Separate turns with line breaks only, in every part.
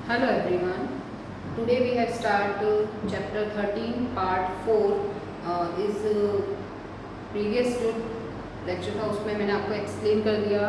Hello everyone. Today we have started chapter 13 part 4 इस previous जो lecture था उसमें मैंने आपको एक्सप्लेन कर दिया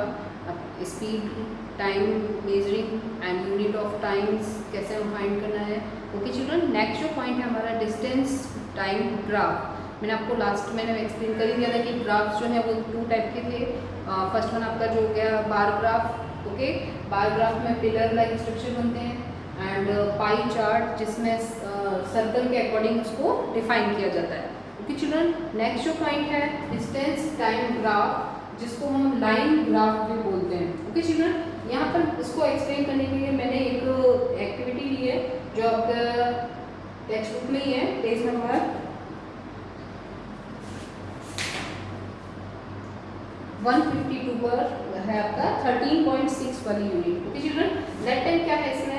speed time measuring and unit of times कैसे हम फाइंड करना है। ओके चिल्ड्रन, नेक्स्ट जो पॉइंट है हमारा डिस्टेंस टाइम ग्राफ। मैंने आपको लास्ट में एक्सप्लेन कर ही दिया था कि ग्राफ्स जो है वो टू टाइप के थे। फर्स्ट वन आपका जो हो गया bar graph. Okay, bar graph में पिलर लाइक स्ट्रक्चर बनते हैं एंड पाई चार्ट जिसमें सर्कल के अकॉर्डिंग उसको डिफाइन किया जाता है। ओके चिल्ड्रन, नेक्स्ट जो पॉइंट है डिस्टेंस टाइम ग्राफ जिसको हम लाइन ग्राफ भी बोलते हैं। ओके चिल्ड्रन, यहाँ पर इसको एक्सप्लेन करने के लिए मैंने एक एक्टिविटी ली है जो आपका टेक्स्ट बुक में ही है, पेज नंबर 152 पर है आपका 13.6 वाली unit. Okay children, that time क्या है इसमें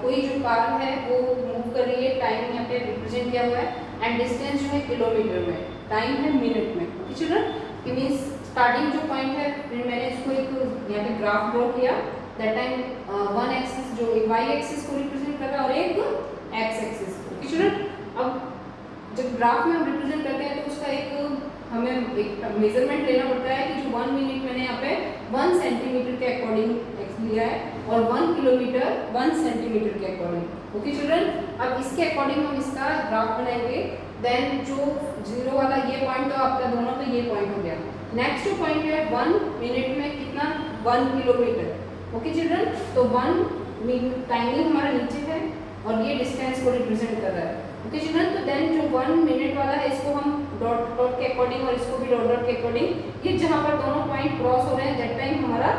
कोई जो कार है वो मूव कर रही है, टाइम यहाँ पे रिप्रेजेंट किया हुआ है एंड डिस्टेंस जो है किलोमीटर में, टाइम है मिनट में। Okay children, it means starting जो पॉइंट है फिर मैंने इसको एक यहाँ पे ग्राफ ड्रॉ किया। दैट टाइम वन एक्सिस जो वाई एक्सिस को रिप्रेजेंट कर रहा है और एक एक्स एक्सिस। ओके चिल्ड्रन, अब जब ग्राफ में हम रिप्रेजेंट करते हैं तो उसका एक हमें एक मेजरमेंट लेना पड़ता है कि जो 1 मिनट मैंने यहाँ पे 1 सेंटीमीटर के अकॉर्डिंग एक्स लिया है और 1 किलोमीटर 1 सेंटीमीटर के अकॉर्डिंग। ओके चिल्ड्रन, अब इसके अकॉर्डिंग हम इसका ग्राफ बनाएंगे। देन जो जीरो वाला ये पॉइंट तो आपका दोनों पे ये पॉइंट हो गया। नेक्स्ट जो पॉइंट है 1 मिनट में कितना 1 किलोमीटर। ओके चिल्ड्रन, तो 1 मिनट टाइमिंग हमारा नीचे है और ये डिस्टेंस को रिप्रेजेंट कर रहा है। ओके चिल्ड्रन, तो देन जो 1 मिनट वाला है इसको हम डॉट डॉट के अकॉर्डिंग और इसको भी डॉट डॉट के अकॉर्डिंग, ये जहां पर दोनों पॉइंट क्रॉस हो रहे हैं दैट टाइम हमारा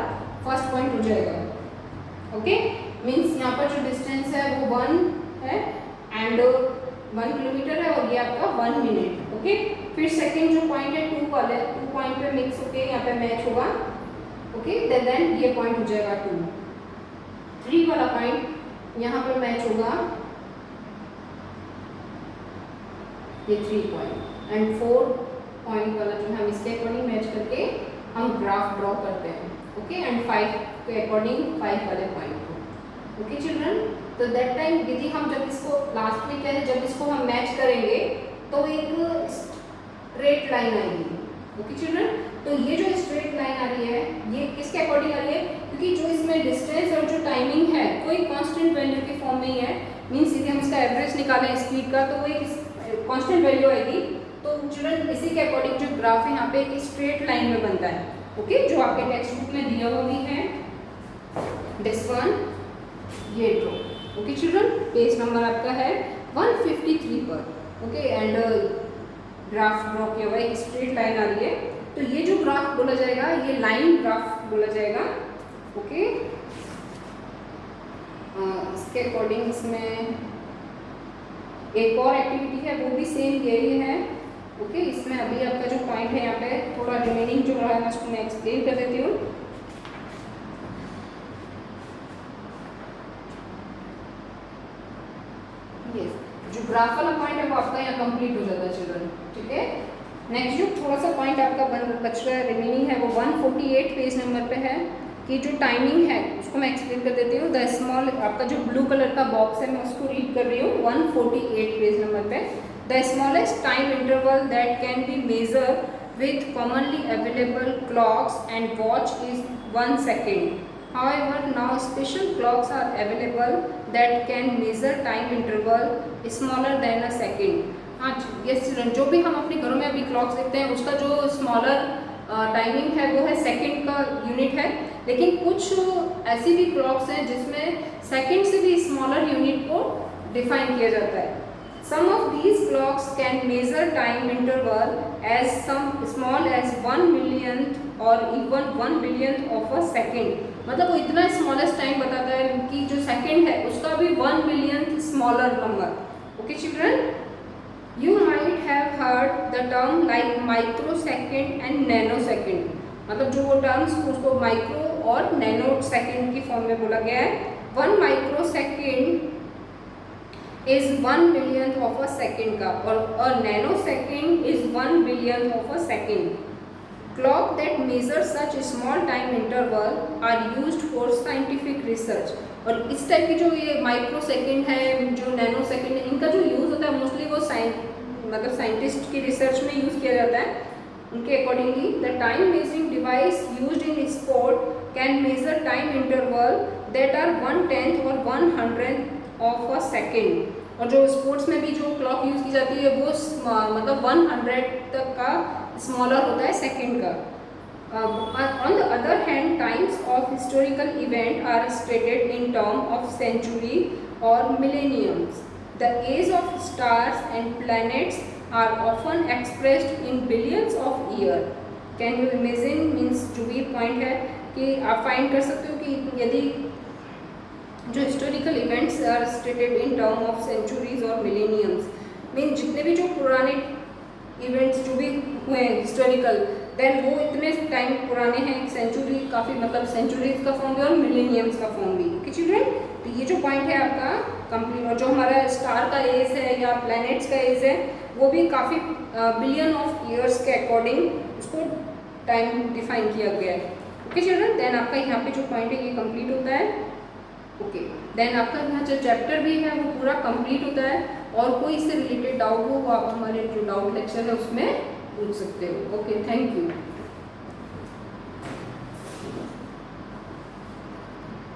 फर्स्ट पॉइंट हो जाएगा। ओके, मींस यहाँ पर जो डिस्टेंस है वो 1 है एंड 1 किलोमीटर है और ये आपका 1 मिनट। ओके, फिर सेकंड जो पॉइंट है 2 वाले 2 पॉइंट पे मिक्स होके यहाँ पे मैच होगा। ओके, देन ये पॉइंट हो जाएगा 2। 3 वाला पॉइंट यहाँ पर मैच होगा, ये 3 पॉइंट एंड 4 पॉइंट वाला जो है हम इसके अकॉर्डिंग मैच करके हम ग्राफ ड्रॉ करते हैं। ओके, एंड 5 के अकॉर्डिंग 5 वाले पॉइंट को। ओके चिल्ड्रन, तो दैट टाइम यदि हम जब इसको लास्ट में क्या है जब इसको हम मैच करेंगे तो एक स्ट्रेट लाइन आएगी। ओके चिल्ड्रन, तो ये जो स्ट्रेट लाइन आ रही है ये किसके अकॉर्डिंग आ रही है, क्योंकि जो इसमें डिस्टेंस और जो टाइमिंग है कोई कांस्टेंट वैल्यू के फॉर्म में ही है। मींस यदि हम इसका एवरेज निकालें स्पीड का तो वो एक कांस्टेंट वैल्यू आएगी। तो चिल्ड्रन इसी के अकॉर्डिंग जो ग्राफ है यहाँ पे एक स्ट्रेट लाइन में बनता है। ओके, जो आपके टेक्स्ट बुक में दिया हुआ भी है दिस वन, ये draw. Okay children, page number आपका है 153 पर। ओके, एंड ग्राफ ड्रॉ किया हुआ है, एक स्ट्रेट लाइन आ रही है तो ये जो ग्राफ बोला जाएगा ये लाइन ग्राफ बोला जाएगा। ओके, इसके अकॉर्डिंग इसमें एक और एक्टिविटी है वो भी सेम यही है। ओके, इसमें अभी आपका जो पॉइंट है यहाँ पे थोड़ा रिमेनिंग जो रहा है उसको मैं एक्सप्लेन कर देती हूँ। जो ग्राफ वाला पॉइंट है वो आपका यहाँ कंप्लीट हो जाता है चिल्ड्रन। ठीक है, नेक्स्ट जो थोड़ा सा पॉइंट आपका बच रहा है रिमेनिंग है वो 148 पेज नंबर पे है कि जो टाइमिंग है उसको मैं एक्सप्लेन कर देती हूँ। द स्मॉल आपका जो ब्लू कलर का बॉक्स है मैं उसको रीड कर रही हूँ 148 पेज नंबर पे। The smallest time interval that can be measured with commonly available clocks and watch is 1 second. However, now special clocks are available that can measure time interval smaller than a second. हाँ yes children, जो भी हम अपने घरों में अभी clocks देखते हैं उसका जो स्मॉलर टाइमिंग है वो है सेकंड का यूनिट है, लेकिन कुछ ऐसी भी क्लॉक्स हैं जिसमें सेकंड से भी स्मॉलर यूनिट को डिफाइन किया जाता है। Some of these clocks can measure time interval as small as 1 millionth or even 1 billionth of a second. मतलब वो इतना स्मॉलेस्ट टाइम बताता है कि जो सेकंड है उसका भी 1 billionth smaller number. Okay children, you might have heard the term like micro second and nano second. मतलब जो वो टर्म्स उसको माइक्रो और नैनो सेकेंड की फॉर्म में बोला गया है। 1 micro second is 1 billionth of a second का और nano second is 1 billionth of a second. Clock that measure such small time interval are used for scientific research. और इस टाइप की जो ये माइक्रो सेकेंड है, जो नैनो सेकेंड है, इनका जो यूज़ होता है मोस्टली वो मतलब साइंटिस्ट की रिसर्च में यूज़ किया जाता है. उनके accordingly the time measuring device used in sport can measure time interval that are 1/10 or 1/100 of a second. और जो स्पोर्ट्स में भी जो क्लॉक यूज़ की जाती है वो मतलब 100 तक का स्मॉलर होता है सेकेंड का. On the other hand, times of historical event are stated in terms of century or millenniums. The age of stars and planets are often expressed in billions of years. Can you imagine? means जो भी point है कि आप find कर सकते हो कि यदि जो historical events are stated in term of centuries or millenniums, mean जितने भी जो पुराने इवेंट्स जो भी हुए हैं हिस्टोरिकल, देन वो इतने टाइम पुराने हैं, सेंचुरी काफ़ी मतलब सेंचुरीज का फॉर्म भी और मिलेनियम्स का फॉर्म भी. ओके चिल्ड्रन, तो ये जो पॉइंट है आपका कंप्लीट. और जो हमारा स्टार का एज है या प्लैनेट्स का एज है वो भी काफ़ी बिलियन ऑफ ईयर्स के अकॉर्डिंग उसको टाइम डिफाइन किया गया है. ओके चिल्ड्रन, देन आपका यहाँ पे जो पॉइंट है ये कंप्लीट होता है. ओके, देन आपका यहाँ जो चैप्टर भी है वो पूरा कंप्लीट होता है. और कोई इससे रिलेटेड डाउट हो वो आप हमारे जो डाउट लेक्चर है उसमें पूछ सकते हो. Okay, thank you.